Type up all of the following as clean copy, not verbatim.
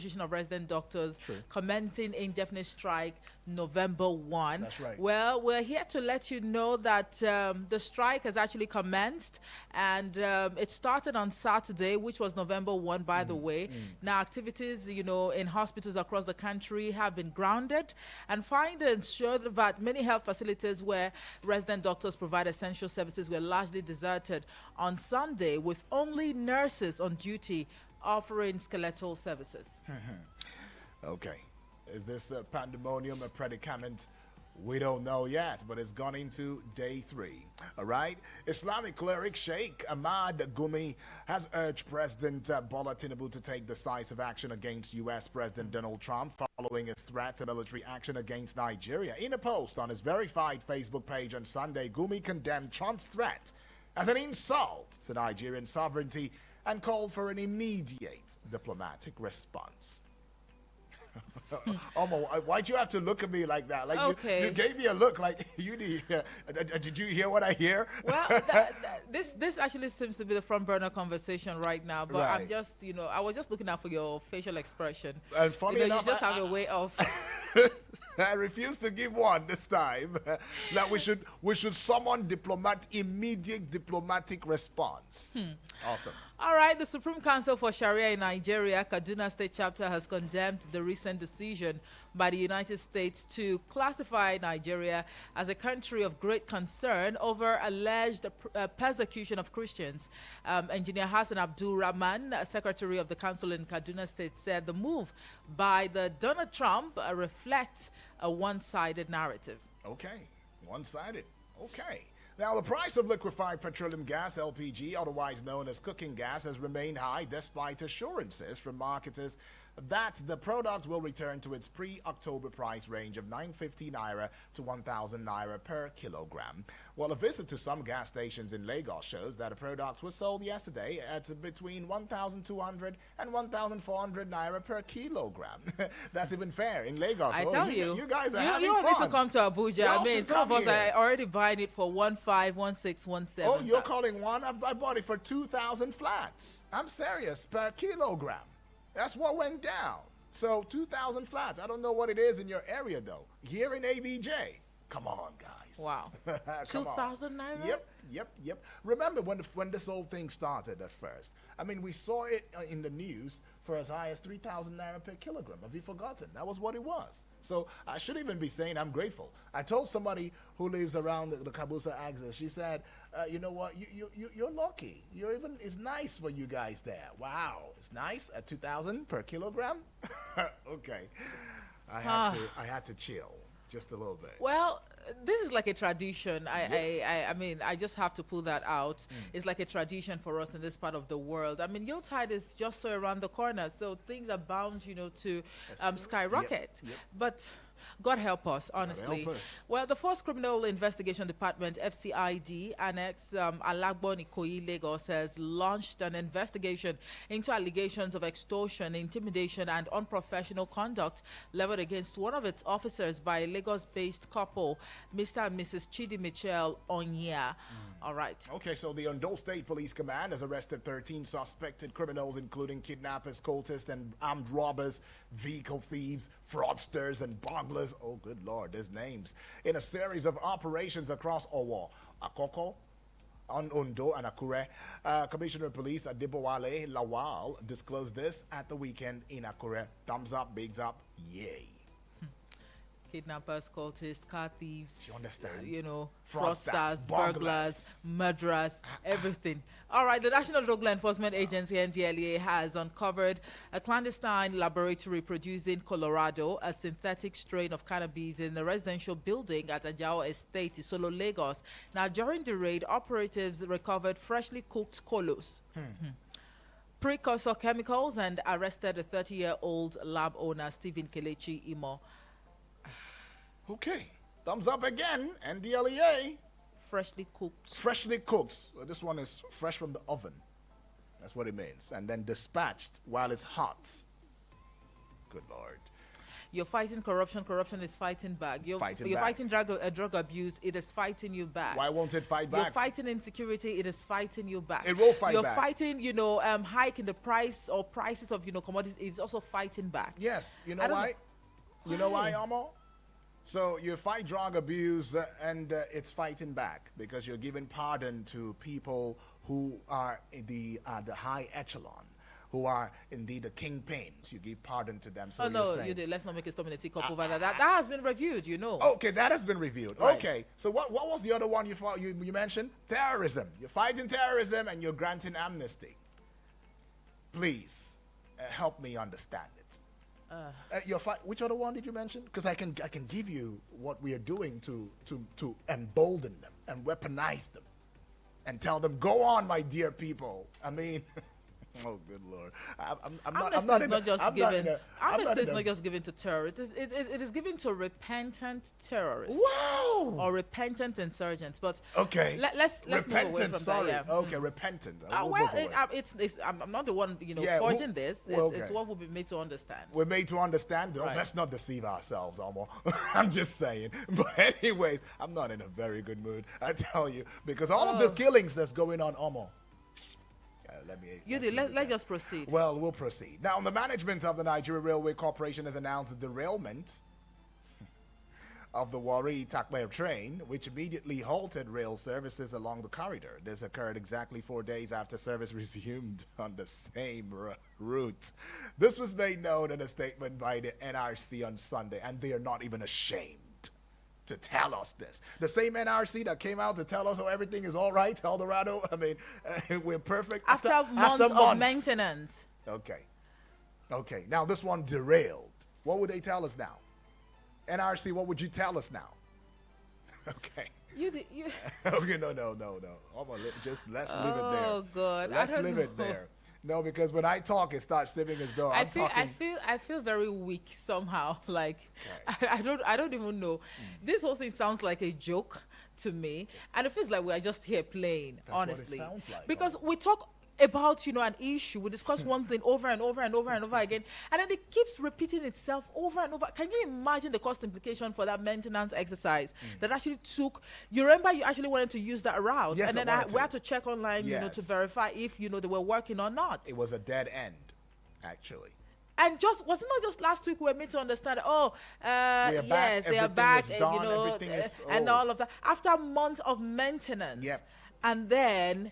Association of Resident Doctors True. commencing indefinite strike November 1. That's right. Well, we're here to let you know that the strike has actually commenced, and it started on Saturday, which was November 1, by the way. Now, activities, in hospitals across the country have been grounded, and findings show that many health facilities where resident doctors provide essential services were largely deserted on Sunday, with only nurses on duty offering skeletal services. Okay. Is this a pandemonium, a predicament? We don't know yet, but it's gone into day 3. All right? Islamic cleric Sheikh Ahmad Gumi has urged President Bola Tinubu to take decisive action against U.S. President Donald Trump following his threat to military action against Nigeria. In a post on his verified Facebook page on Sunday, Gumi condemned Trump's threat as an insult to Nigerian sovereignty and called for an immediate diplomatic response. Omo, why'd you have to look at me like that? Like Okay. you gave me a look like you did. Did you hear what I hear? Well, this actually seems to be the front burner conversation right now, but I'm Right. just, I was just looking out for your facial expression. And funny enough, you just have a way of. I refuse to give one this time. That we should summon immediate diplomatic response. Awesome. All right, the Supreme Council for Sharia in Nigeria, Kaduna State Chapter, has condemned the recent decision by the United States to classify Nigeria as a country of great concern over alleged persecution of Christians. Engineer Hassan Abdul Rahman, Secretary of the Council in Kaduna State, said the move by the Donald Trump reflects a one-sided narrative. Okay, one-sided. Okay. Now, the price of liquefied petroleum gas, LPG, otherwise known as cooking gas, has remained high despite assurances from marketers that the product will return to its pre-October price range of 950 naira to 1,000 naira per kilogram. Well, a visit to some gas stations in Lagos shows that the products were sold yesterday at between 1,200 and 1,400 naira per kilogram. That's even fair in Lagos. I Oh, tell you, you guys are you having don't fun. need to come to Abuja. Y'all I mean, should some of come us here. are already buying it for 1.5, 1.6, 1.7. Oh, you're calling one? I bought it for 2,000 flat. I'm serious, per kilogram. That's what went down. So 2,000 flats. I don't know what it is in your area though. Here in ABJ, come on, guys. Wow. Come on. 2,000 naira? Yep. Remember when this whole thing started at first? I mean, we saw it in the news for as high as 3,000 naira per kilogram. Have you forgotten? That was what it was. So I should even be saying I'm grateful. I told somebody who lives around the Kabusa axis. She said, "You know what? You're lucky. It's nice for you guys there. Wow, it's nice at 2,000 per kilogram." Okay, I had to chill just a little bit. Well, this is like a tradition. I mean, I just have to pull that out. It's like a tradition for us in this part of the world. I mean, Yuletide is just so around the corner, so things are bound, to skyrocket. Yep. But God help us, honestly. help us. Well, the Force Criminal Investigation Department, FCID, Annex Alagbon Ikoyi, Lagos, has launched an investigation into allegations of extortion, intimidation, and unprofessional conduct leveled against one of its officers by a Lagos-based couple, Mr. and Mrs. Chidi Michelle Onyia. All right. Okay, so the Ondo State Police Command has arrested 13 suspected criminals, including kidnappers, cultists, and armed robbers, vehicle thieves, fraudsters, and burglars. Oh, good Lord, there's names. In a series of operations across Owo, Akoko, Ondo, and Akure. Commissioner of Police Adibowale Lawal disclosed this at the weekend in Akure. Thumbs up, bigs up, yay. Kidnappers, cultists, car thieves, Do you understand? Fraudsters, Fraudsters, burglars, murderers, everything. All right, the National Drug Law Enforcement Agency, NDLEA, has uncovered a clandestine laboratory producing Colorado, a synthetic strain of cannabis, in a residential building at Ajao Estate, Isolo, Lagos. Now, during the raid, operatives recovered freshly cooked colos, precursor chemicals, and arrested a 30-year-old lab owner, Stephen Kelechi Imo. Okay, thumbs up again, NDLEA. Freshly cooked. Freshly cooked. So this one is fresh from the oven. That's what it means. And then dispatched while it's hot. Good Lord. You're fighting corruption. Corruption is fighting back. You're Fighting back. fighting drug abuse. It is fighting you back. Why won't it fight You're back? fighting insecurity. It is fighting you back. It will fight You're back. fighting, hike in the price or prices of, commodities. It's also fighting back. Yes. You know I don't why? know. You know why, Amo? So you fight drug abuse and it's fighting back because you're giving pardon to people who are in the high echelon, who are indeed the kingpins. You give pardon to them. So Oh, no, saying, let's not make a stop in the teacup over that. That has been reviewed, Okay, that has been reviewed. Right. Okay, so what was the other one you mentioned? Terrorism. You're fighting terrorism and you're granting amnesty. Please help me understand it. Which other one did you mention? Because I can give you what we are doing to embolden them and weaponize them and tell them, go on, my dear people. I mean, oh, good Lord. Amnesty is not just given to terrorists. It is given to repentant terrorists. Wow. Or repentant insurgents. But Okay. let's move away from sorry. that. Yeah. Okay, repentant. Well, move away. I'm not the one, Yeah, forging this. well, It's okay. what will be made to understand. We're made to understand. Though. Right. Let's not deceive ourselves, Omo. I'm just saying. But anyways, I'm not in a very good mood, I tell you, because all of the killings that's going on, Omo. Let's just proceed. Well, we'll proceed. Now, the management of the Nigeria Railway Corporation has announced the derailment of the Warri Takbe train, which immediately halted rail services along the corridor. This occurred exactly 4 days after service resumed on the same route. This was made known in a statement by the NRC on Sunday, and they are not even ashamed to tell us this. The same NRC that came out to tell us how everything is all right, Eldorado. I mean, we're perfect. After months of maintenance. Okay. Now this one derailed. What would they tell us now? NRC, what would you tell us now? Okay. Okay, no. Let's leave it there. Oh God. Let's I don't leave know. it there. No, because when I talk, it starts seeming as though I'm talking. I feel very weak somehow. Like I don't even know. This whole thing sounds like a joke to me, and it feels like we are just here playing. That's what it honestly, sounds like, because we talk about an issue, we discuss one thing over and over and over and over again, and then it keeps repeating itself over and over. Can you imagine the cost implication for that maintenance exercise that actually took? You remember you actually wanted to use that route, Yes, and then we had to check online, to Yes. verify if they were working or not. It was a dead end, actually. And was it not just last week we were made to understand? back, Yes, they are everything back, is done, everything is- and oh. all of that after months of maintenance. Yep. And then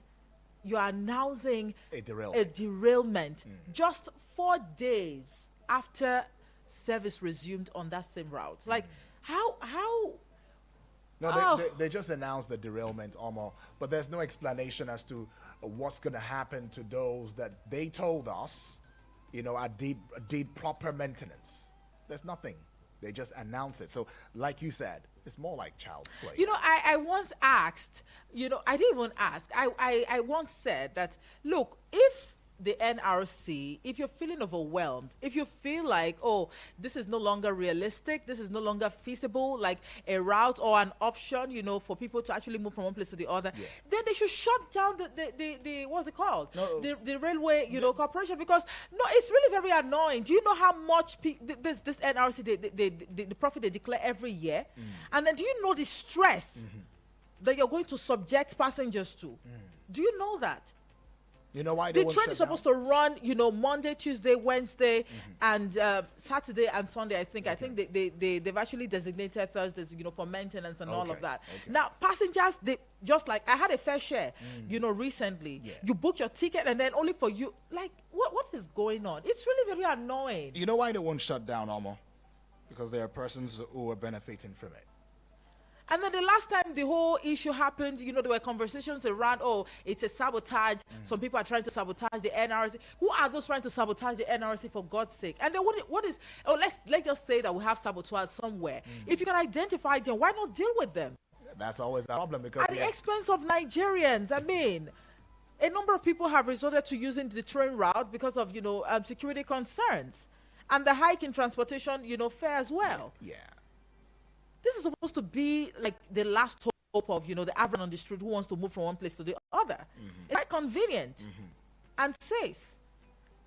you are announcing A derailment. derailment just 4 days after service resumed on that same route. Like how? No, Oh. they just announced the derailment, Omo, but there's no explanation as to what's going to happen to those that they told us, did proper maintenance. There's nothing. They just announce it. So, like you said, it's more like child's play. I once asked, I didn't even ask. I once said that, look, if the NRC, if you're feeling overwhelmed, if you feel like, oh, this is no longer realistic, this is no longer feasible, like a route or an option, for people to actually move from one place to the other, then they should shut down the what's it called? No. The railway, corporation, because no, it's really very annoying. Do you know how much this NRC, the profit they declare every year? And then do you know the stress that you're going to subject passengers to? Do you know that? You know why they The won't train shut is supposed down? to run, Monday, Tuesday, Wednesday, and Saturday and Sunday. I think they've actually designated Thursdays, for maintenance and all of Okay, that. okay. Now, passengers, they just like I had a fair share, recently. Yeah. You book your ticket and then only for you. Like, what is going on? It's really very annoying. You know why they won't shut down, Omo? Because there are persons who are benefiting from it. And then the last time the whole issue happened, there were conversations around, oh, it's a sabotage. Some people are trying to sabotage the NRC. Who are those trying to sabotage the NRC, for God's sake? And then let's just say that we have saboteurs somewhere. If you can identify them, why not deal with them? That's always a problem because At the expense of Nigerians. I mean, a number of people have resorted to using the train route because of, security concerns. And the hike in transportation, fare as well. yeah. This is supposed to be like the last hope of, the average on the street who wants to move from one place to the other. It's quite convenient and safe.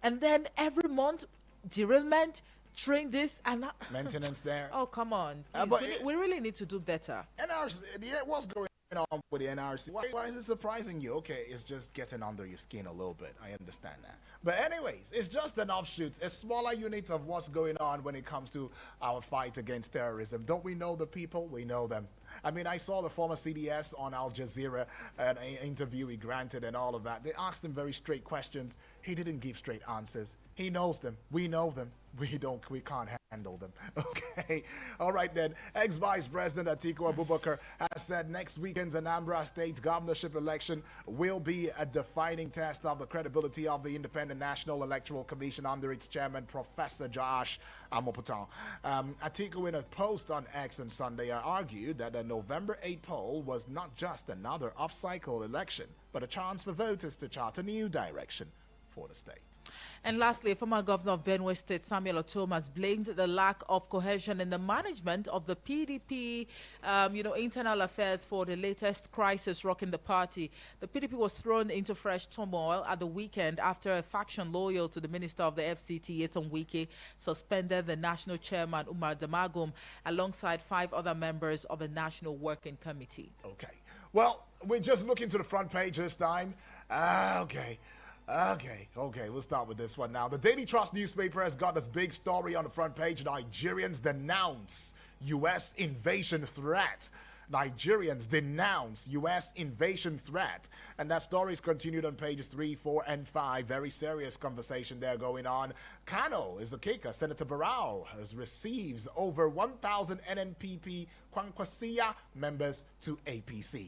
And then every month, derailment, train this and that. Maintenance there. Oh, come on. But We really need to do better. NRC, what's going on with the NRC? Why is it surprising you? Okay, it's just getting under your skin a little bit. I understand that. But anyways, it's just an offshoot, a smaller unit of what's going on when it comes to our fight against terrorism. Don't we know the people? We know them. I mean, I saw the former CDS on Al Jazeera, an interview he granted and all of that. They asked him very straight questions. He didn't give straight answers. He knows them. We know them. We can't handle them. Okay. All right then. Ex-Vice President Atiku Abubakar has said next weekend's Anambra State governorship election will be a defining test of the credibility of the Independent National Electoral Commission under its chairman, Professor Josh Amoputan. Atiku, in a post on X on Sunday, argued that the November 8 poll was not just another off-cycle election, but a chance for voters to chart a new direction for the state. And lastly, former governor of Benue State, Samuel Otom, has blamed the lack of cohesion in the management of the PDP, internal affairs for the latest crisis rocking the party. The PDP was thrown into fresh turmoil at the weekend after a faction loyal to the minister of the FCT, Yeson Wike, suspended the national chairman, Umar Damagum, alongside 5 other members of the National Working Committee. Okay. Well, we're just looking to the front page this time. Okay, we'll start with this one now. The Daily Trust newspaper has got this big story on the front page. Nigerians denounce U.S. invasion threat. Nigerians denounce U.S. invasion threat. And that story is continued on pages 3, 4, and 5. Very serious conversation there going on. Kano is the kicker. Senator Barrow receives over 1,000 NNPP Kwankwasia members to APC.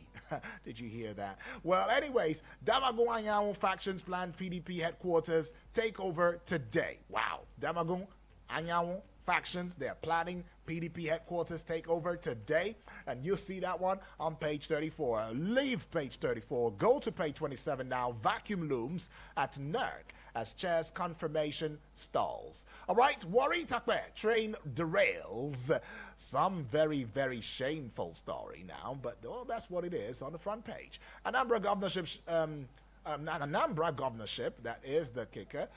Did you hear that? Well, anyways, Damagun Anyanwu factions planned PDP headquarters takeover today. Wow. Damagun Anyanwu factions, they're planning PDP headquarters takeover today, and you'll see that one on page 34. Leave page 34, go to page 27 now. Vacuum looms at NERC as chair's confirmation stalls. All right, Warri Takwe, train derails. Some very, very shameful story now, but that's what it is on the front page. Anambra governorship, Anambra governorship, that is the kicker.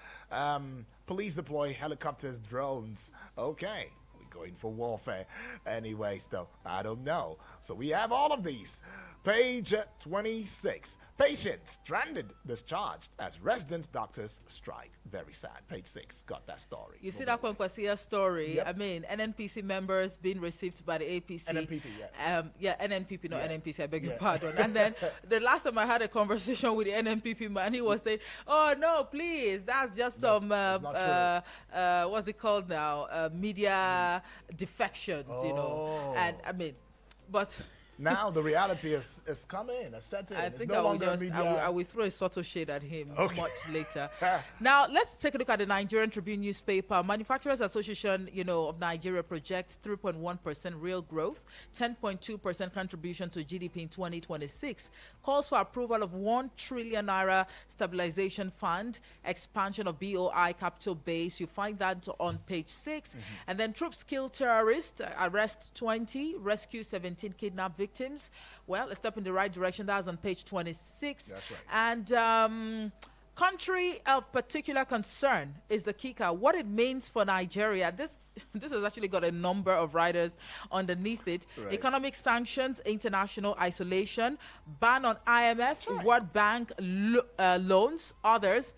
Police deploy helicopters, drones. Okay, we're going for warfare. Anyways, though, I don't know. So we have all of these. Page 26. Patients stranded, discharged as resident doctors strike. Very sad. Page 6 got that story. You see that Kwankwasia story? Yep. I mean, NNPC members being received by the APC. NNPP, yeah. NNPP, not Yeah. NNPC, I beg your Yeah. pardon. And then the last time I had a conversation with the NNPP man, he was saying, oh, no, please, that's just some, that's not what's it called now? Media defections, you know. Oh. And I mean, but... Now the reality is coming, it's set in. I It's think no I will longer just media. I will throw a subtle shade at him Okay. much later. Now let's take a look at the Nigerian Tribune newspaper. Manufacturers Association, of Nigeria projects 3.1% real growth, 10.2% contribution to GDP in 2026. Calls for approval of 1 trillion naira stabilization fund, expansion of BOI capital base. You find that on page 6. And then troops kill terrorists, arrest 20, rescue 17 kidnapped victims. Well, a step in the right direction. That was on page 26. That's right. And country of particular concern is the kicker. What it means for Nigeria. This has actually got a number of riders underneath it. Right. Economic sanctions, international isolation, ban on IMF, Right. World Bank loans, others.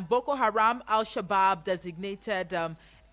Boko Haram, Al-Shabaab designated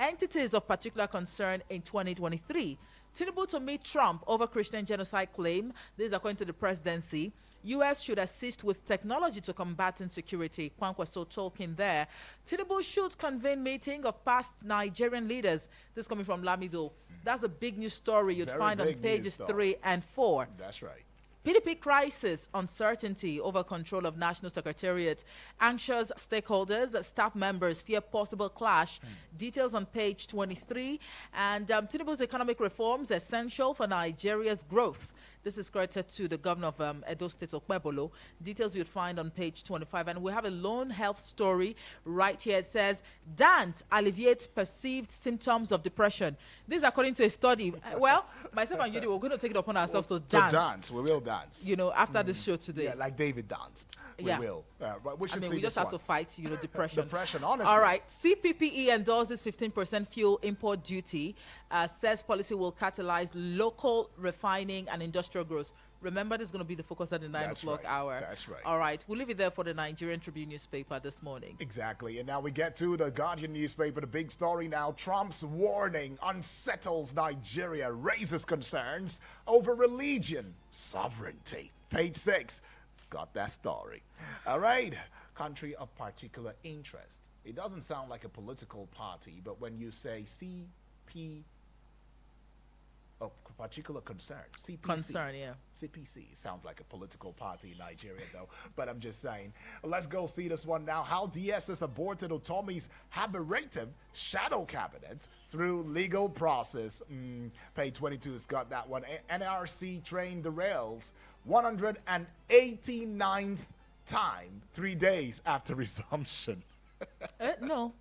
entities of particular concern in 2023. Tinubu to meet Trump over Christian genocide claim. This is according to the presidency. U.S. should assist with technology to combat insecurity. Kwankwaso talking there. Tinubu should convene meeting of past Nigerian leaders. This is coming from Lamido. That's a big news story you'd Very find on big news pages story. 3 and 4. That's right. PDP crisis, uncertainty over control of National Secretariat. Anxious stakeholders, staff members fear possible clash. Details on page 23. And Tinubu's economic reforms essential for Nigeria's growth. This is credited to the governor of Edo State, Okpebolo. Details you'd find on page 25. And we have a lone health story right here. It says, dance alleviates perceived symptoms of depression. This is according to a study. Well, myself and Judy, we're going to take it upon ourselves to dance. To dance. We will dance. dance. You know, after the show today. Yeah, like David danced. We will. But we should see we just this have to fight, depression. Depression, honestly. All right. CPPE endorses 15% fuel import duty. Says policy will catalyze local refining and industrial growth. Remember, this is going to be the focus at the 9 o'clock hour. That's right. All right. We'll leave it there for the Nigerian Tribune newspaper this morning. Exactly. And now we get to the Guardian newspaper. The big story now. Trump's warning unsettles Nigeria, raises concerns over religion, sovereignty. Page 6. It's got that story. All right. Country of particular interest. It doesn't sound like a political party, but when you say CP of particular concern, CPC. Concern, yeah. CPC sounds like a political party in Nigeria, though. But I'm just saying. Let's go see this one now. How DSS aborted Otomi's aberrative shadow cabinet through legal process. Page 22 has got that one. NRC trained the rails 189th time, 3 days after resumption. No.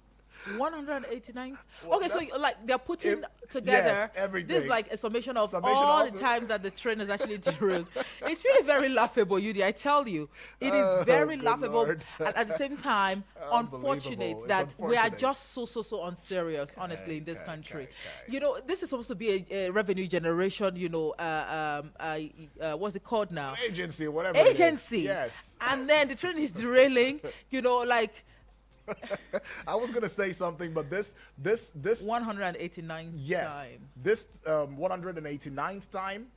189. Well, okay, so like they're putting together everything. This is like a summation of all the times that the train is actually derailed. It's really very laughable, Yudi. I tell you, it is very laughable. At the same time, unfortunate that we are just so unserious, honestly, in this country. You know, this is supposed to be a revenue generation. You know, what's it called now? Agency, whatever. Agency. Yes. And then the train is derailing. You know, like. I was gonna say something, but this 189th time. This 189th time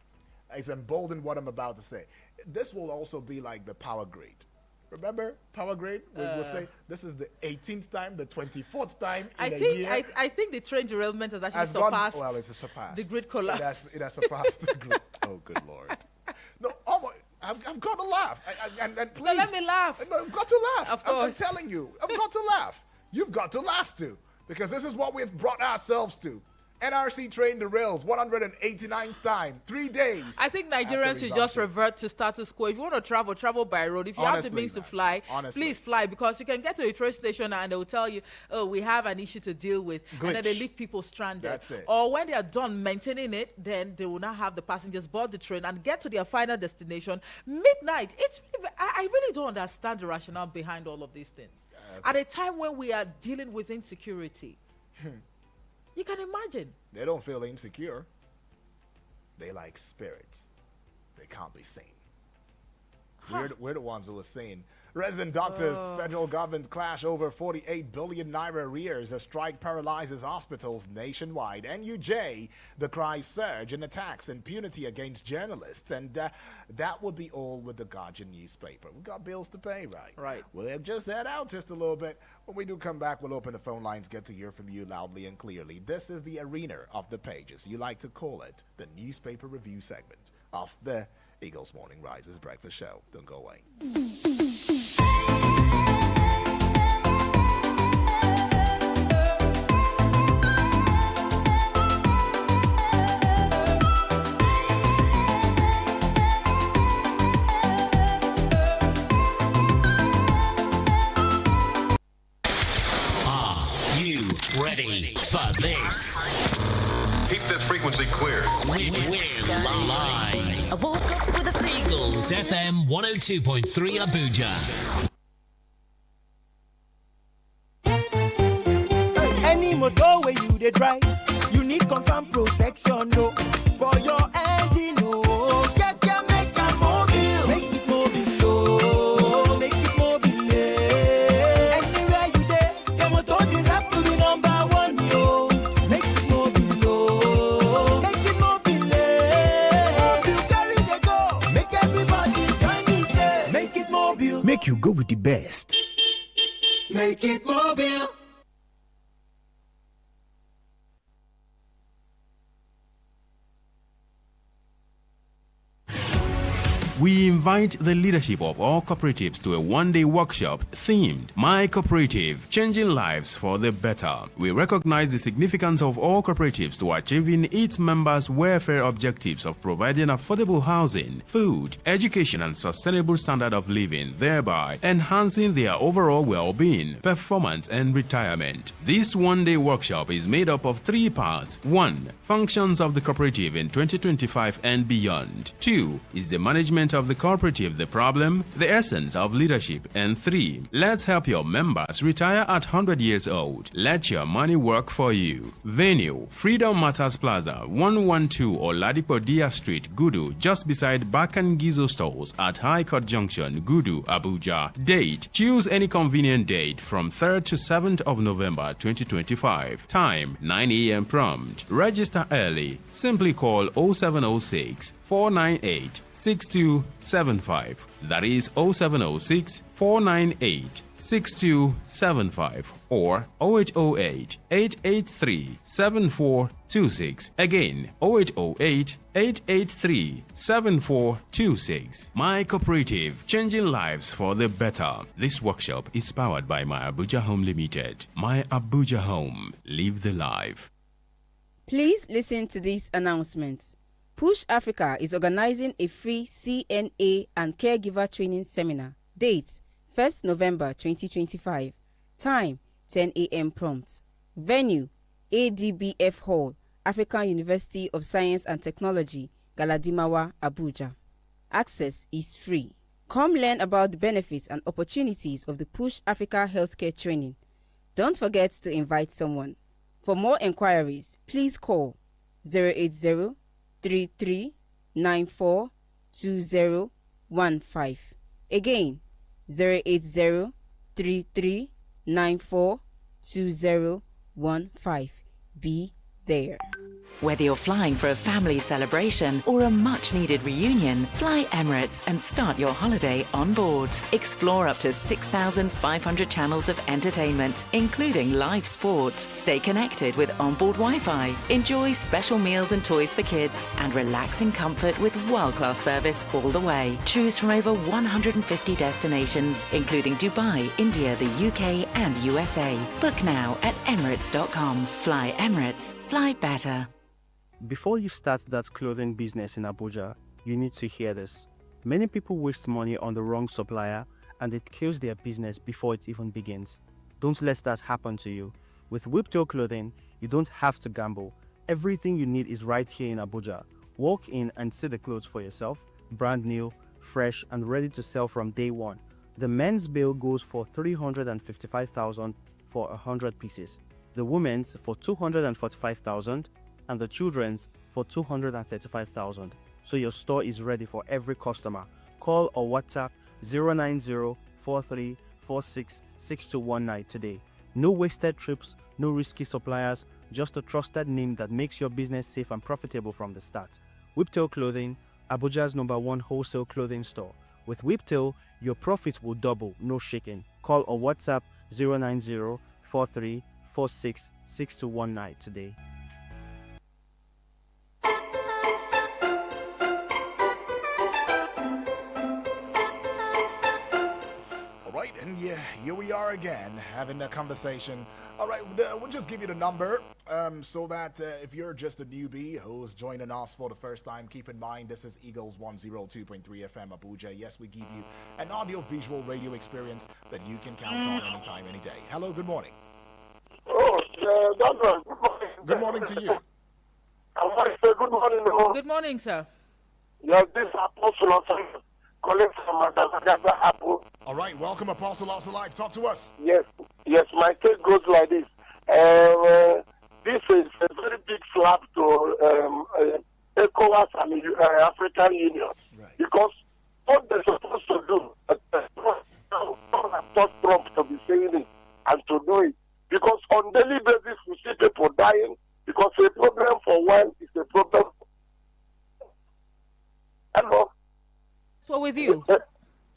is emboldened what I'm about to say. This will also be like the power grade. Remember power grade? We'll say this is the 18th time, the 24th time in a year. I think the train derailment has actually surpassed. Well, it's surpassed the grid collapse. It has surpassed the grid. Oh, good Lord! No, I've got to laugh. And please. No, let me laugh. No, I've got to laugh. Of course. I'm telling you, I've got to laugh. You've got to laugh too. Because this is what we've brought ourselves to. NRC trained the rails 189th time, 3 days. I think Nigerians should just revert to status quo. If you want to travel by road. If you have the means to fly, please fly, because you can get to a train station and they will tell you, oh, we have an issue to deal with. Glitch. And then they leave people stranded. That's it. Or when they are done maintaining it, then they will not have the passengers board the train and get to their final destination midnight. I really don't understand the rationale behind all of these things. At a time when we are dealing with insecurity. You can imagine. They don't feel insecure. They like spirits. They can't be seen. We're the ones who are seen. Resident doctors, federal government clash over 48 billion naira arrears as strike paralyzes hospitals nationwide. NUJ, the cries surge in attacks, impunity against journalists. And that would be all with the Guardian newspaper. We've got bills to pay, right? Right. We'll just head out just a little bit. When we do come back, we'll open the phone lines, get to hear from you loudly and clearly. This is the arena of the pages. You like to call it the newspaper review segment of the Eagles Morning Rises Breakfast Show. Don't go away. Are you ready for this? Keep this frequency clear. We're live. I woke up with a Eagles FM 102.3 Abuja. Any motor where you dey drive, you need confirm protection, no. For your engine, no. Make it mobile, no. Make it mobile, yeah. Anywhere you dey, your motor deserve to be number one, yo. Make it mobile, no. Make it mobile, yeah. You carry the go, make everybody join me, say. Make it mobile. Make you go with the best. Make it mobile. We invite the leadership of all cooperatives to a one-day workshop themed My Cooperative, Changing Lives for the Better. We recognize the significance of all cooperatives to achieving its members' welfare objectives of providing affordable housing, food, education, and sustainable standard of living, thereby enhancing their overall well-being, performance, and retirement. This one-day workshop is made up of 3 parts. 1. Functions of the cooperative in 2025 and beyond. 2. Is the management element of the cooperative the problem, the essence of leadership, and 3. Let's help your members retire at 100 years old. Let your money work for you. Venue, Freedom Matters Plaza, 112 Oladipo Dia Street, Gudu, just beside Bakan Gizo Stores at High Court Junction, Gudu, Abuja. Date, choose any convenient date from 3rd to 7th of November 2025. Time, 9 a.m. prompt. Register early. Simply call 0706 498 6275. That is 0706 498 6275 or 0808 883 7426. Again, 0808 883 7426. My Cooperative, changing lives for the better. This workshop is powered by My Abuja Home Limited. My Abuja Home, live the life. Please listen to these announcements. Push Africa is organizing a free CNA and caregiver training seminar. Date 1st November 2025. Time 10 a.m. prompt. Venue ADBF Hall, African University of Science and Technology, Galadimawa, Abuja. Access is free. Come learn about the benefits and opportunities of the Push Africa healthcare training. Don't forget to invite someone. For more enquiries, please call 080-3394-2015. Again, 080-3394-2015. Be there. Whether you're flying for a family celebration or a much-needed reunion, fly Emirates and start your holiday on board. Explore up to 6,500 channels of entertainment, including live sport. Stay connected with onboard Wi-Fi. Enjoy special meals and toys for kids and relax in comfort with world-class service all the way. Choose from over 150 destinations, including Dubai, India, the UK and USA. Book now at Emirates.com. Fly Emirates. Fly better. Before you start that clothing business in Abuja, you need to hear this. Many people waste money on the wrong supplier and it kills their business before it even begins. Don't let that happen to you. With Whiptail Clothing, you don't have to gamble. Everything you need is right here in Abuja. Walk in and see the clothes for yourself, brand new, fresh and ready to sell from day one. The men's bill goes for 355,000 for 100 pieces. The women's for 245,000 and the children's for 235,000. So your store is ready for every customer. Call or WhatsApp 090-4346-6219 today. No wasted trips, no risky suppliers, just a trusted name that makes your business safe and profitable from the start. Whiptail Clothing, Abuja's #1 wholesale clothing store. With Whiptail, your profits will double, no shaking. Call or WhatsApp 090-4346-6219 today. And yeah, here we are again having a conversation. All right, we'll just give you the number so that if you're just a newbie who's joining us for the first time, keep in mind this is Eagles 102.3 FM Abuja. Yes, we give you an audio-visual radio experience that you can count on anytime, any day. Hello, good morning. Oh, Doctor, good morning to you. I want to say good morning. Good morning, sir. Yes, this Apostle calling from Madagascar, Apple. All right, welcome, Apostle Also Live. Talk to us. Yes, my case goes like this. This is a very big slap to ECOWAS and African Union. Right. Because what they're supposed to do, Trump to be saying it and to do it. Because on daily basis, we see people dying because a problem for one is a problem. Hello? So with you?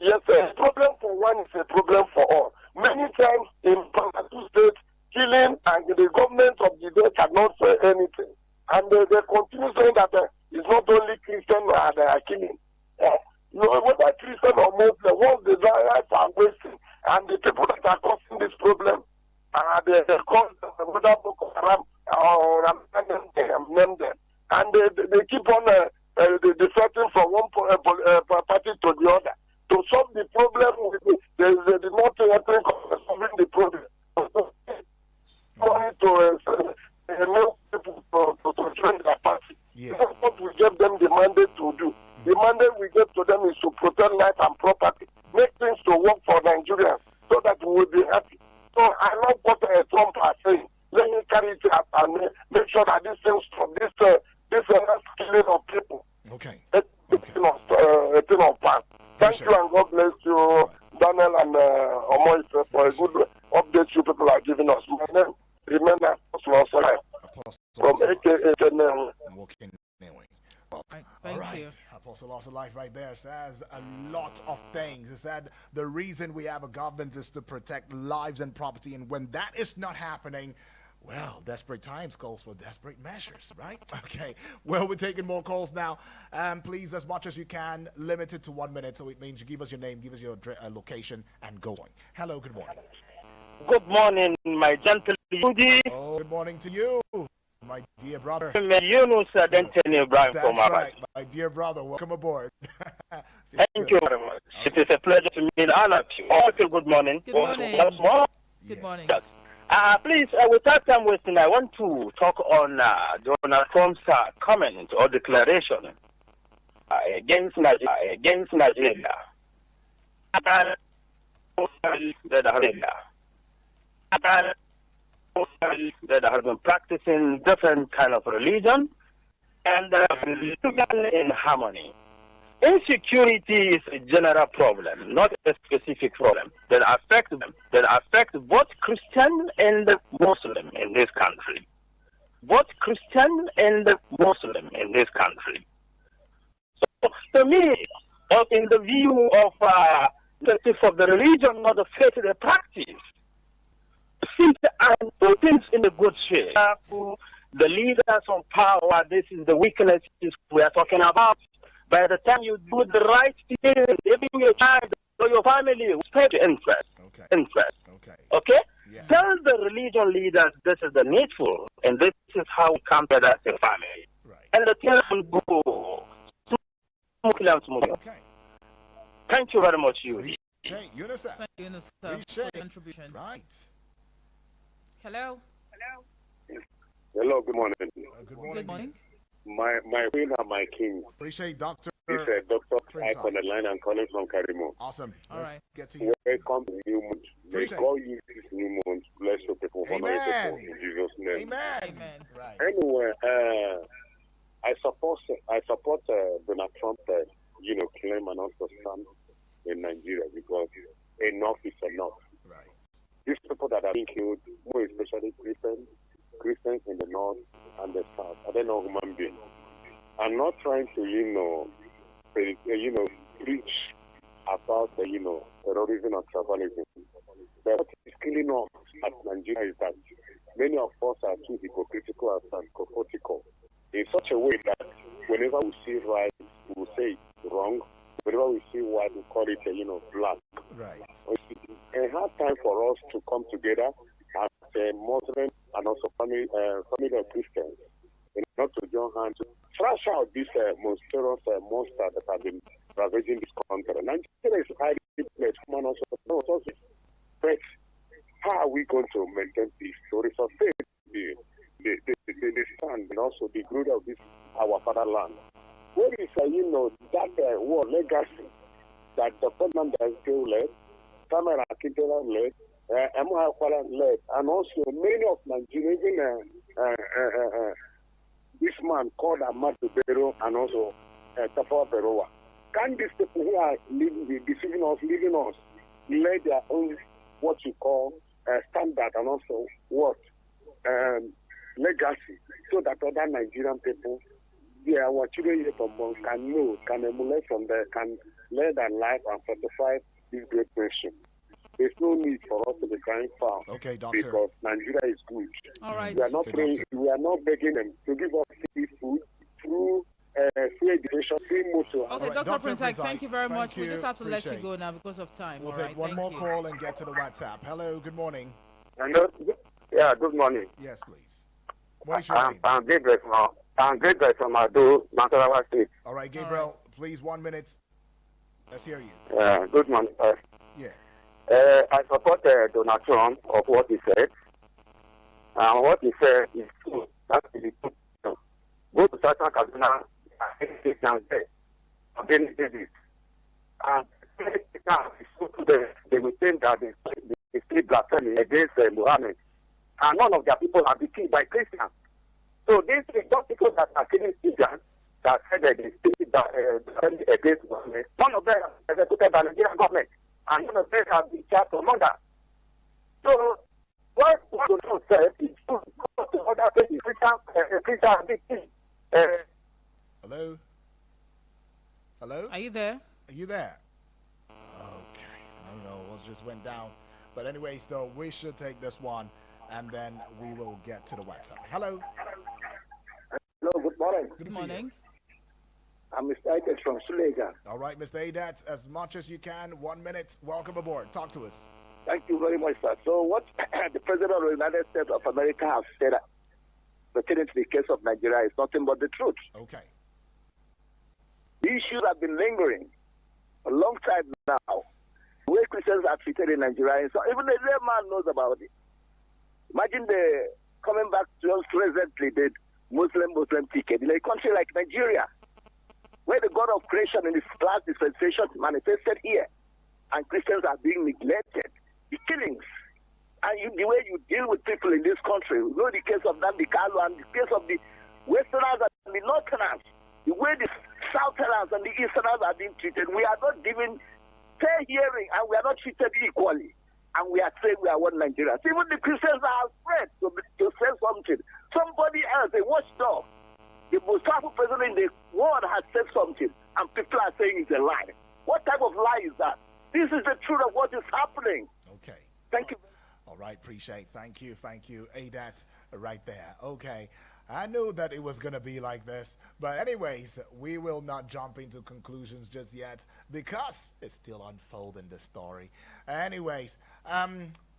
Yes, a problem for one is a problem for all. Many times in Plateau State, killing and the government of the day cannot say anything. And they continue saying that it's not only Christian that they are killing. Whether Christian or Muslim, once the rights are wasting, and the people that are causing this problem, they call them whether Boko Haram or name them. And they keep on defecting from one party to the other. To solve the problem, there is not solving the problem. To join their party. Yes. That's what we gave them the mandate to do. The mandate we give to them is to protect life and property, make things to work for Nigerians so that we will be happy. So I love what Trump has saying. Let me carry it out and make sure that this thing stop. This killing of people. Okay. A thing of past. Thank you and God bless you, Daniel and Omoise, for a good update you people are giving us. My name remains Apostle from AKA Walking anyway. Thank you. Apostle Loss of Life right there says a lot of things. He said the reason we have a government is to protect lives and property, and when that is not happening, well, desperate times calls for desperate measures, right? Okay. Well, we're taking more calls now. Please, as much as you can, limit it to 1 minute. So it means you give us your name, give us your location, and go on. Hello, good morning. Good morning, my gentle Judy. Oh, good morning to you, my dear brother. Yunus Ibrahim That's from right, my dear brother. Welcome aboard. Thank you very much. It is a pleasure to meet all of you. Also, good morning. Good morning. Good morning. Please, without time wasting, I want to talk on Donald Trump's comment or declaration against Nigeria. That have been practicing different kind of religion and living in harmony. Insecurity is a general problem, not a specific problem that affects both Christian and Muslim in this country. Both Christian and Muslim in this country. So, to me, in the view of the religion, not the faith they practice, and things in a good shape. The leaders of power, this is the weaknesses we are talking about. By the time you do the right thing, even your child or your family, respect interest. Okay? Yeah. Tell the religion leaders this is the needful, and this is how we come together as a family. Right. And the thing will go smoothly. Okay. Thank you very much, Yuri. Thank you, UNICEF. Thank you, UNICEF, for your contribution. Right. Hello. Hello, good morning. Good morning. Good morning. My queen and my king. Appreciate Dr. This is Dr. Ike on the line. I'm calling from Karimo. Awesome. All right. Get to you. Welcome to new month. May God use this new month. Bless your people. Honor your people in Jesus' name. Amen. Right. Anyway, I support Donald Trump, claim and also stand in Nigeria because enough is enough. Right. These people that are being killed, more especially Christians in the north and the south, I don't know human beings. I'm not trying to, preach about terrorism and tribalism. But what is killing us at Nigeria is that many of us are too hypocritical and psychotical in such a way that whenever we see right, we will say it's wrong. Whenever we see white, we call it black. Right. It's a hard time for us to come together as a Muslim and also family of Christians, and not to join hands to thrash out this monstrous monster that has been ravaging this country. Nigeria is highly placed, but how are we going to maintain peace to resuscitate the stand and also the glory of this our fatherland? Where is that war legacy that the president has still led, Samuel Akintola led, Emma Akwala led, and also many of Nigeria, even this man called Ahmad Bero and also Tafawa Berowa. Can these people who are deceiving us, leading us, lay their own what you call standard and also what legacy, so that other Nigerian people, our children can emulate from there, can lead their life and fortify this great nation. There's no need for us to be crying foul. Okay, doctor. Because Nigeria is good. All right. We are not we are not begging them to give us free food through free education, free motor. Okay, right, Dr. Prince, thank you very much. We just have to let you Appreciate go now because of time. We'll All take right, one more you. call and get to the WhatsApp. Hello, good morning. Hello. Yeah, good morning. Yes, please. What is your name? I'm Gabriel from Ado, Nasarawa State. All right, Gabriel, please, 1 minute. Let's hear you. Good morning, sir. Yeah. I support Donald Trump of what he said. What he said is true. That's the truth. Go to Southern Kaduna, down there. Benny Davis. And now, they will think that they still blasphemy against Muhammad. And none of their people have been killed by Christians. So these are just people that are killing Christians that said that they still blasphemy against Muhammad. None of them are executed by the Nigerian government. And none of them have been charged for murder. So what the Lord said is to go to other places. Christians are big things. Hello? Hello? Are you there? Are you there? Okay. I don't know what just went down. But anyways, though, we should take this one and then we will get to the WhatsApp. Hello? Hello, good morning. Good morning. I'm Mr. Aidet from Suleja. All right, Mr. Aidet, as much as you can, 1 minute. Welcome aboard. Talk to us. Thank you very much, sir. So what the President of the United States of America has said pertaining to the case of Nigeria is nothing but the truth. Okay. The issues have been lingering a long time now. The way Christians are treated in Nigeria, so even the layman knows about it. Imagine the coming back to us recently, the Muslim ticket in a country like Nigeria, where the God of creation in his last dispensation manifested here, and Christians are being neglected. The killings, and the way you deal with people in this country, you know the case of Nnamdi Kanu and the case of the Westerners and the Northerners, the way the Southerners and the Easterners are being treated, we are not given fair hearing and we are not treated equally. And we are saying we are one Nigeria. So even the Christians are afraid to say something. Somebody else, a watchdog, the most powerful president in the world has said something, and people are saying it's a lie. What type of lie is that? This is the truth of what is happening. Okay. Thank you. All right, appreciate. Thank you. Aidat, right there. Okay. I knew that it was going to be like this. But anyways, we will not jump into conclusions just yet because it's still unfolding the story. Anyways,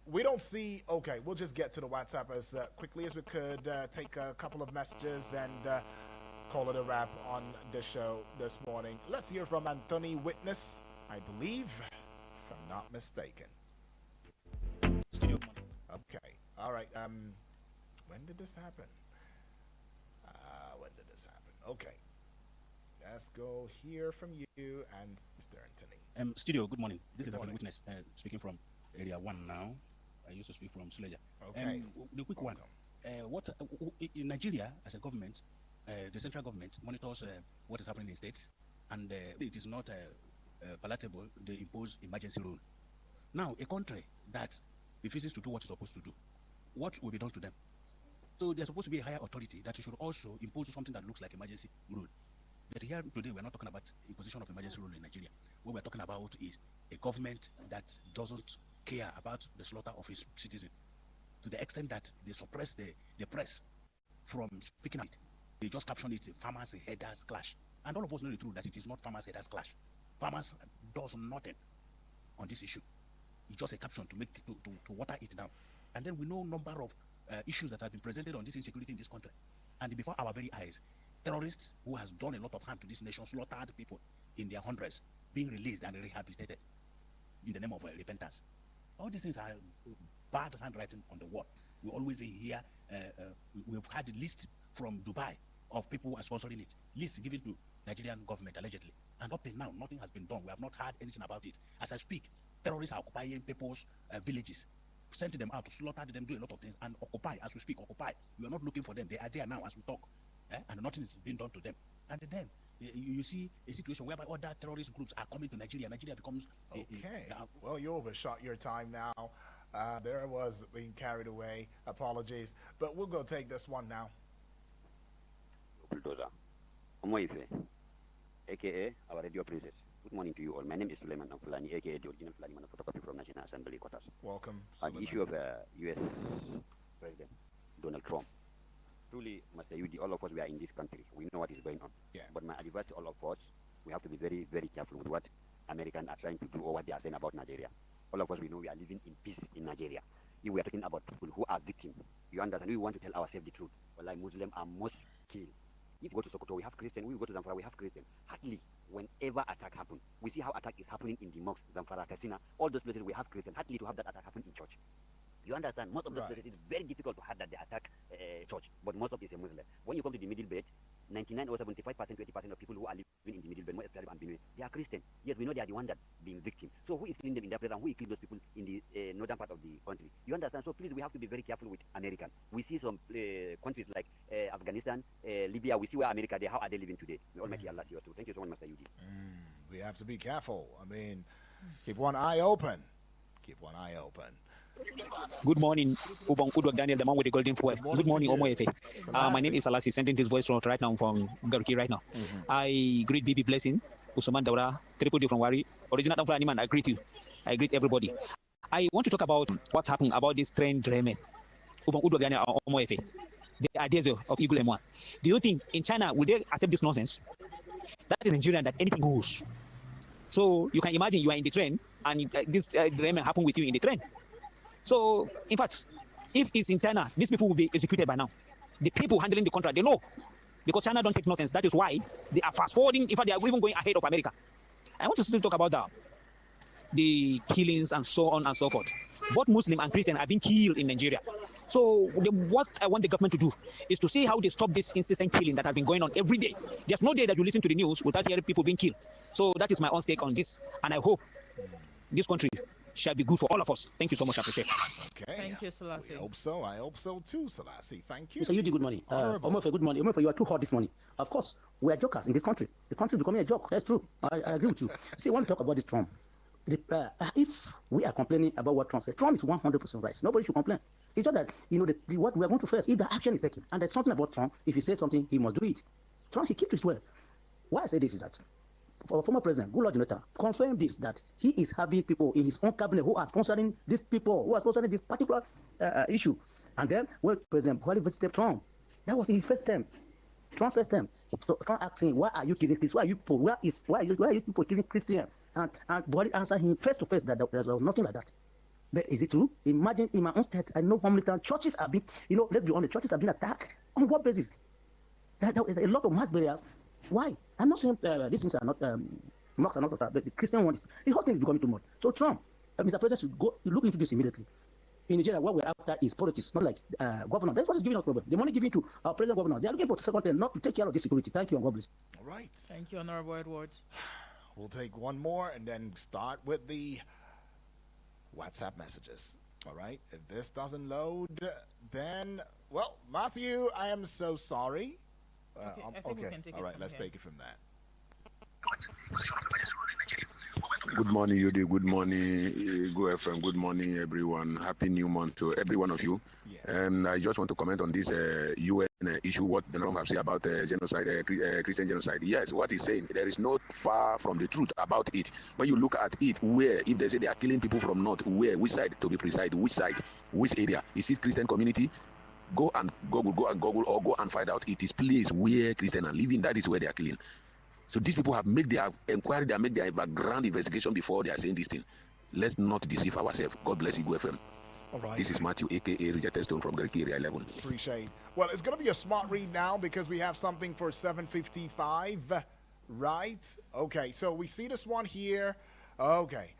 we don't see... Okay, we'll just get to the WhatsApp as quickly as we could. Take a couple of messages and call it a wrap on the show this morning. Let's hear from Anthony Witness, I believe, if I'm not mistaken. Okay. All right. When did this happen? Okay. Let's go hear from you and Mr. Anthony. Studio, good morning. This is Anthony Witness speaking from Area 1 now. I used to speak from Suleja. Okay. The quick one. What in Nigeria, as a government, the central government monitors what is happening in states, and it is not palatable. They impose emergency rule. Now, a country that refuses to do what it's supposed to do, what will be done to them? So there's supposed to be a higher authority that should also impose something that looks like emergency rule. But here today, we're not talking about imposition of emergency rule in Nigeria. What we're talking about is a government that doesn't care about the slaughter of its citizens, to the extent that they suppress the press from speaking out. They just caption it, farmers headers clash. And all of us know the truth that it is not farmers headers clash. Farmers does nothing on this issue. It's just a caption to make to water it down. And then we know number of issues that have been presented on this insecurity in this country. And before our very eyes, terrorists who has done a lot of harm to this nation, slaughtered people in their hundreds, being released and rehabilitated in the name of repentance. All these things are bad handwriting on the wall. We always hear, we've had a list from Dubai of people who are sponsoring it, lists given to Nigerian government allegedly. And up till now, nothing has been done. We have not heard anything about it. As I speak, terrorists are occupying people's villages, sent them out to slaughter them, do a lot of things, and occupy as we speak. Occupy. You are not looking for them. They are there now as we talk, and nothing is being done to them. And then you see a situation whereby other terrorist groups are coming to Nigeria. Nigeria becomes okay. Well, you overshot your time now. There was being carried away. Apologies, but we'll go take this one now. Bulldozer, Omoife, aka our radio princess. Good morning to you all. My name is Suleiman Fulani, aka the original Fulani man, photocopy from National Assembly quarters. Welcome. On the issue of U.S. President Donald Trump. Truly, Master Yudi, all of us, we are in this country. We know what is going on. Yeah. But my advice to all of us, we have to be very, very careful with what Americans are trying to do or what they are saying about Nigeria. All of us, we know we are living in peace in Nigeria. If we are talking about people who are victims, you understand, we want to tell ourselves the truth. Well, like Muslims are most killed. If you go to Sokoto, we have Christian. We go to Zamfara, we have Christian. Hardly, whenever attack happen, we see how attack is happening in the mosques, Zamfara, Kasina, all those places we have Christian. Hardly to have that attack happen in church. You understand? Most of those places, it's very difficult to have that they attack church, but most of it is a Muslim. When you come to the Middle Belt, 99 or 75%, 20% of people who are living in the middle belt, and Benue, they are Christian. Yes, we know they are the one that being victim. So who is killing them in their place, and who is killing those people in the northern part of the country? You understand? So please, we have to be very careful with American. We see some countries like Afghanistan, Libya. We see where America, how are they living today? May Almighty Allah see us too. Thank you so much, Master Yudi. We have to be careful. I mean, keep one eye open. Keep one eye open. Good morning, Ubong Udwak Daniel, the man with the golden foil. Good morning, Omo Efe. My name is Alasi, sending this voice right now from Garki right now. I greet BB Blessing, Usuman Daura, Triple D from Wari, original from Animan. I greet you. I greet everybody. I want to talk about what's happened about this train derailment. Ubong Udwak Daniel, Omo Efe. The ideas of Eagle M1. Do you think in China, will they accept this nonsense? That is Nigerian, that anything goes. So you can imagine you are in the train and this derailment happened with you in the train. So, in fact, if it's in China, these people will be executed by now. The people handling the contract, they know. Because China don't take nonsense. That is why they are fast forwarding. In fact, they are even going ahead of America. I want to still talk about the killings and so on and so forth. Both Muslim and Christian are being killed in Nigeria. So what I want the government to do is to see how they stop this incessant killing that has been going on every day. There's no day that you listen to the news without hearing people being killed. So that is my own stake on this. And I hope this country shall be good for all of us. Thank you so much. I appreciate it. Okay. Thank you, Selassie. I hope so. I hope so too, Selassie. Thank you. Mr. Yudi, good morning. Omofe, good morning. Omofe, you are too hot this morning. Of course, we are jokers in this country. The country is becoming a joke. That's true. I agree with you. See, I want to talk about this Trump. If we are complaining about what Trump said, Trump is 100% right. Nobody should complain. It's just that, what we are going to face, if the action is taken, and there's something about Trump, if he says something, he must do it. Trump, he keeps his word. Why I say this is that, for former president, Goodluck Jonathan, confirmed this, that he is having people in his own cabinet who are sponsoring these people, who are sponsoring this particular issue. And then, when President Buhari visited Trump, that was his first term. Trump's first term. Trump asked him, why are you killing Christians? Why are you people killing Christians? And Buhari answered him face to face that there was nothing like that. But is it true? Imagine in my own state, I know how many times churches have been, let's be honest, churches have been attacked. On what basis? There is a lot of mass burials. Why? I'm not saying these things are not, mosques are not, but the Christian ones, the whole thing is becoming too much. So Trump, Mr. President, should go look into this immediately. In Nigeria, what we're after is politics, not like governor. That's what is giving us problem. The money given to our president governor, they are looking for second term, not to take care of this security. Thank you, and God bless. All right. Thank you, Honorable Edwards. We'll take one more and then start with the WhatsApp messages. All right. If this doesn't load, then, well, Matthew, I am so sorry. Okay. All right. Let's take it from that. Good morning, Yudi. Good morning, Go FM. Good morning, everyone. Happy new month to every one of you. And I just want to comment on this UN issue, what the Lord have said about genocide, Christian genocide. Yes, what he's saying, there is no far from the truth about it. When you look at it, where, if they say they are killing people from north, where, which side, to be precise, which side, which area? Is it Christian community? Go and Google, or go and find out it is place where Christians are living. That is where they are killing. So these people have made their inquiry, they have made their background investigation before they are saying this thing. Let's not deceive ourselves. God bless you, Go FM. All right. This is Matthew, a.k.a. Rejected Stone from Garki Area 11. Appreciate. Well, it's going to be a smart read now because we have something for 7:55, right? Okay, so we see this one here. Okay.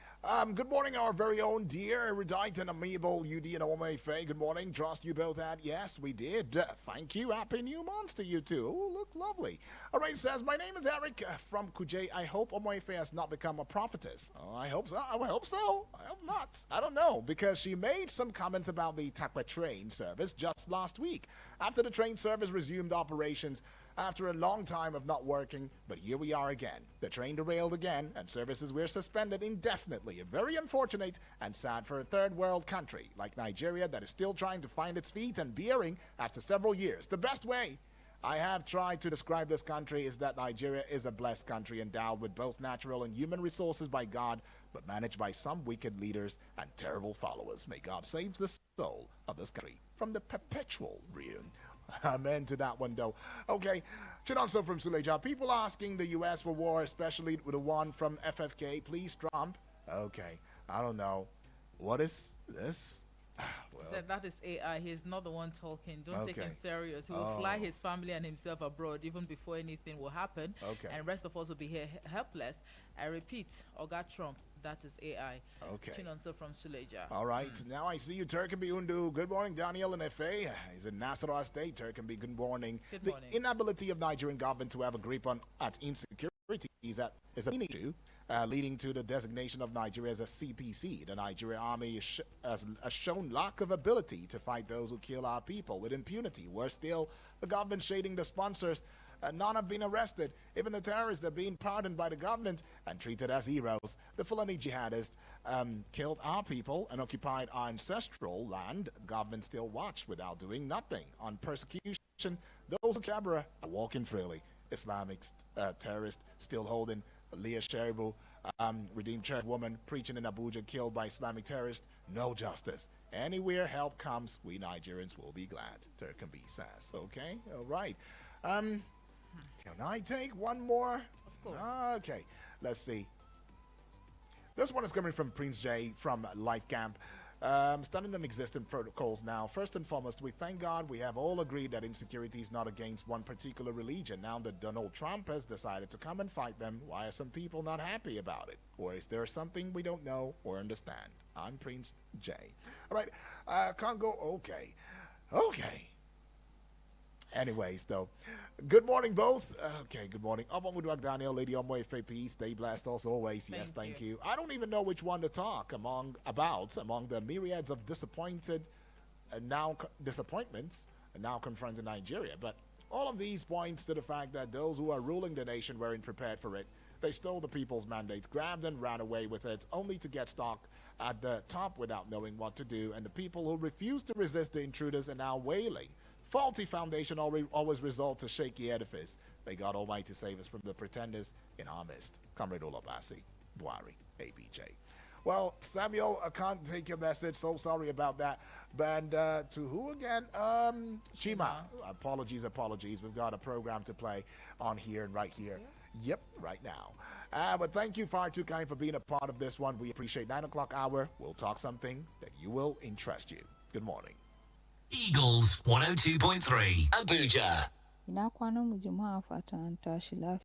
Good morning, our very own dear, erudite and amiable UD and Omefe. Good morning. Trust you both had. Yes, we did. Thank you. Happy new month to you too. Ooh, look lovely. All right, it says, my name is Eric from Kuje. I hope Omefe has not become a prophetess. Oh, I hope so. I hope so. I hope not. I don't know, because she made some comments about the Takwa train service just last week. After the train service resumed operations, after a long time of not working, but here we are again. The train derailed again, and services were suspended indefinitely. Very unfortunate and sad for a third world country like Nigeria that is still trying to find its feet and bearing after several years. The best way I have tried to describe this country is that Nigeria is a blessed country endowed with both natural and human resources by God, but managed by some wicked leaders and terrible followers. May God save the soul of this country from the perpetual ruin. Amen to that one, though. Okay, Chinonso from Suleja. People asking the U.S. for war, especially with the one from FFK. Please, Trump. Okay, I don't know. What is this? He said that is AI. He's not the one talking. Don't take him Okay. serious. He will fly his family and himself abroad even before anything will happen. Okay. And rest of us will be here helpless. I repeat, Oga Trump, that is AI. Okay. Chinonso from Suleja. All right, now I see you, Turkenby Undu. Good morning, Daniel and Efe. He's in Nasarawa State. Turkenby, good morning. Good The morning. inability of Nigerian government to have a grip at insecurity is an issue, leading to the designation of Nigeria as a CPC. The Nigerian army has shown lack of ability to fight those who kill our people with impunity. Worse still, the government shading the sponsors. None have been arrested. Even the terrorists are being pardoned by the government and treated as heroes. The Fulani jihadists killed our people and occupied our ancestral land. Government still watched without doing nothing. On persecution, those of Cabra are walking freely. Islamic terrorists still holding Leah Sheribu, Redeemed Church woman preaching in Abuja, killed by Islamic terrorists. No justice. Anywhere help comes, we Nigerians will be glad. Turkenby says. Okay, all right. Can I take one more? Of course. Okay, let's see. This one is coming from Prince J from Life Camp. Standing on existing protocols now. First and foremost, we thank God we have all agreed that insecurity is not against one particular religion. Now that Donald Trump has decided to come and fight them, why are some people not happy about it? Or is there something we don't know or understand? I'm Prince J. All right, Congo, okay. Okay. Anyways, though, good morning, both. Okay, good morning. Obonguduak Daniel, Lady Omoe FAP, stay blessed as always. Yes, thank you. I don't even know which one to talk among the myriads of disappointments now confronting Nigeria. But all of these points to the fact that those who are ruling the nation weren't prepared for it. They stole the people's mandate, grabbed and ran away with it, only to get stuck at the top without knowing what to do. And the people who refused to resist the intruders are now wailing. Faulty foundation always results a shaky edifice. May God Almighty save us from the pretenders in our midst. Comrade Olabasi, Buhari, ABJ. Well, Samuel, I can't take your message, so sorry about that. And to who again? Shima. Apologies. We've got a program to play on here and right here. Yep, right now. But thank you, far too kind, for being a part of this one. We appreciate 9 o'clock hour. We'll talk something that you will interest you. Good morning. Eagles 102.3 Abuja. Ina kwanan mu jama'a fatan an tashi lafiya.